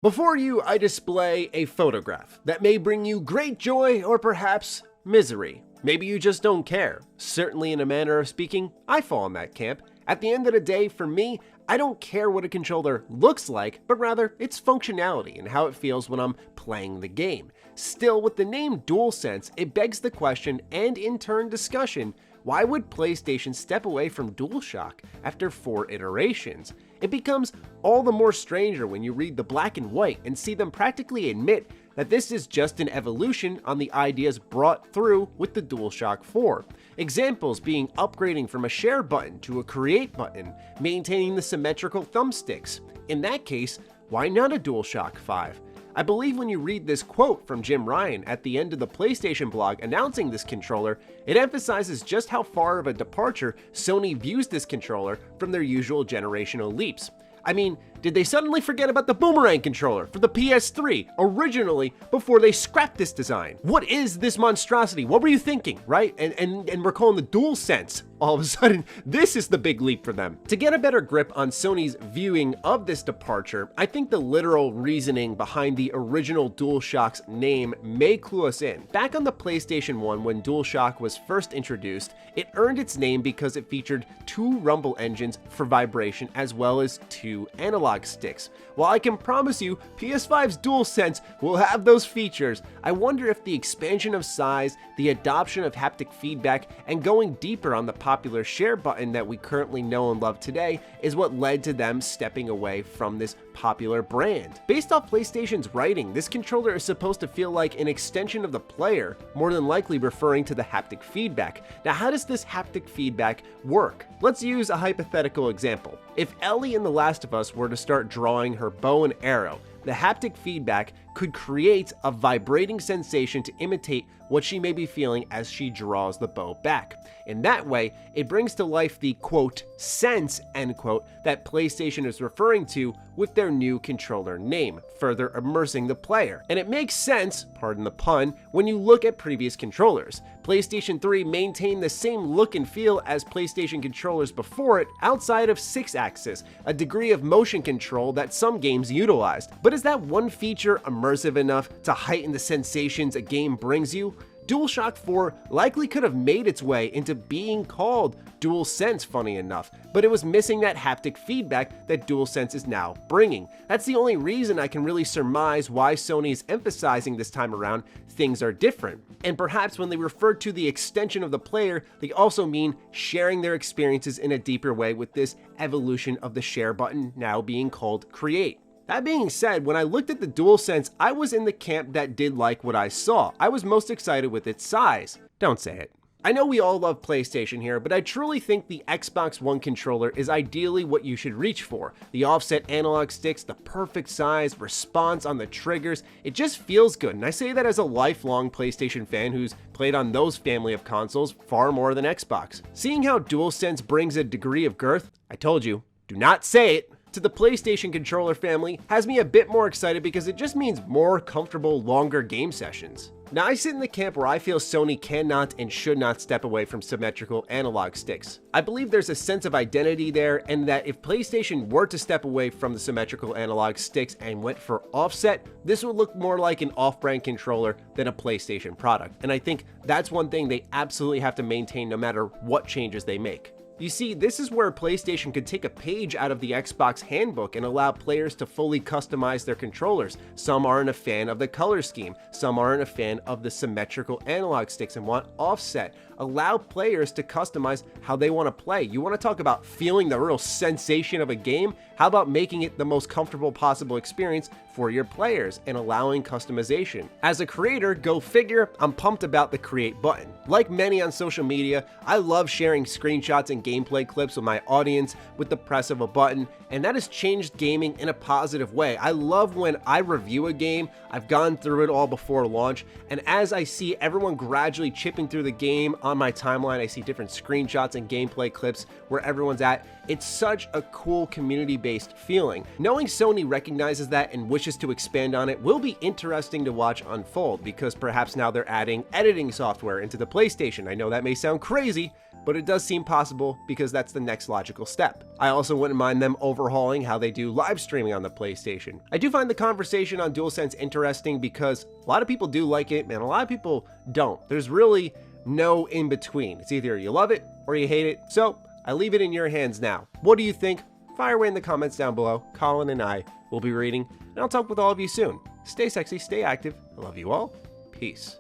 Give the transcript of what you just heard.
Before you, I display a photograph that may bring you great joy or perhaps misery. Maybe you just don't care. Certainly, in a manner of speaking, I fall in that camp. At the end of the day, for me, I don't care what a controller looks like, but rather its functionality and how it feels when I'm playing the game. Still, with the name DualSense, it begs the question, and in turn discussion, why would PlayStation step away from DualShock after 4 iterations? It becomes all the more stranger when you read the black and white and see them practically admit that this is just an evolution on the ideas brought through with the DualShock 4. Examples being upgrading from a share button to a create button, maintaining the symmetrical thumbsticks. In that case, why not a DualShock 5? I believe when you read this quote from Jim Ryan at the end of the PlayStation blog announcing this controller, it emphasizes just how far of a departure Sony views this controller from their usual generational leaps. I mean, did they suddenly forget about the boomerang controller for the PS3 originally before they scrapped this design? What is this monstrosity? What were you thinking, right? And we're calling the DualSense. All of a sudden, this is the big leap for them. To get a better grip on Sony's viewing of this departure, I think the literal reasoning behind the original DualShock's name may clue us in. Back on the PlayStation 1 when DualShock was first introduced, it earned its name because it featured 2 rumble engines for vibration as well as 2 analog sticks. While I can promise you PS5's DualSense will have those features, I wonder if the expansion of size, the adoption of haptic feedback, and going deeper on the popular share button that we currently know and love today is what led to them stepping away from this popular brand. Based off PlayStation's writing, this controller is supposed to feel like an extension of the player, more than likely referring to the haptic feedback. Now, how does this haptic feedback work? Let's use a hypothetical example. If Ellie in The Last of Us were to start drawing her bow and arrow, the haptic feedback could create a vibrating sensation to imitate what she may be feeling as she draws the bow back. In that way, it brings to life the quote, sense, end quote, that PlayStation is referring to with their new controller name, further immersing the player. And it makes sense, pardon the pun, when you look at previous controllers. PlayStation 3 maintained the same look and feel as PlayStation controllers before it outside of 6-axis, a degree of motion control that some games utilized. But is that one feature immersive enough to heighten the sensations a game brings you? DualShock 4 likely could have made its way into being called DualSense, funny enough, but it was missing that haptic feedback that DualSense is now bringing. That's the only reason I can really surmise why Sony is emphasizing this time around things are different. And perhaps when they refer to the extension of the player, they also mean sharing their experiences in a deeper way with this evolution of the share button now being called create. That being said, when I looked at the DualSense, I was in the camp that did like what I saw. I was most excited with its size. Don't say it. I know we all love PlayStation here, but I truly think the Xbox One controller is ideally what you should reach for. The offset analog sticks, the perfect size, response on the triggers, it just feels good. And I say that as a lifelong PlayStation fan who's played on those family of consoles far more than Xbox. Seeing how DualSense brings a degree of girth, I told you, do not say it, to the PlayStation controller family has me a bit more excited because it just means more comfortable, longer game sessions. Now, I sit in the camp where I feel Sony cannot and should not step away from symmetrical analog sticks. I believe there's a sense of identity there, and that if PlayStation were to step away from the symmetrical analog sticks and went for offset, this would look more like an off-brand controller than a PlayStation product. And I think that's one thing they absolutely have to maintain no matter what changes they make. You see, this is where PlayStation could take a page out of the Xbox handbook and allow players to fully customize their controllers. Some aren't a fan of the color scheme, some aren't a fan of the symmetrical analog sticks and want offset. Allow players to customize how they want to play. You want to talk about feeling the real sensation of a game? How about making it the most comfortable possible experience for your players and allowing customization? As a creator, go figure, I'm pumped about the create button. Like many on social media, I love sharing screenshots and gameplay clips with my audience with the press of a button, and that has changed gaming in a positive way. I love when I review a game, I've gone through it all before launch, and as I see everyone gradually chipping through the game on my timeline, I see different screenshots and gameplay clips where everyone's at. It's such a cool community-based feeling. Knowing Sony recognizes that and wishes to expand on it will be interesting to watch unfold, because perhaps now they're adding editing software into the PlayStation. I know that may sound crazy, but it does seem possible because that's the next logical step. I also wouldn't mind them overhauling how they do live streaming on the PlayStation. I do find the conversation on DualSense interesting because a lot of people do like it, and a lot of people don't. There's really no in between. It's either you love it or you hate it. So I leave it in your hands now. What do you think? Fire away in the comments down below. Colin and I will be reading, and I'll talk with all of you soon. Stay sexy, stay active. I love you all. Peace.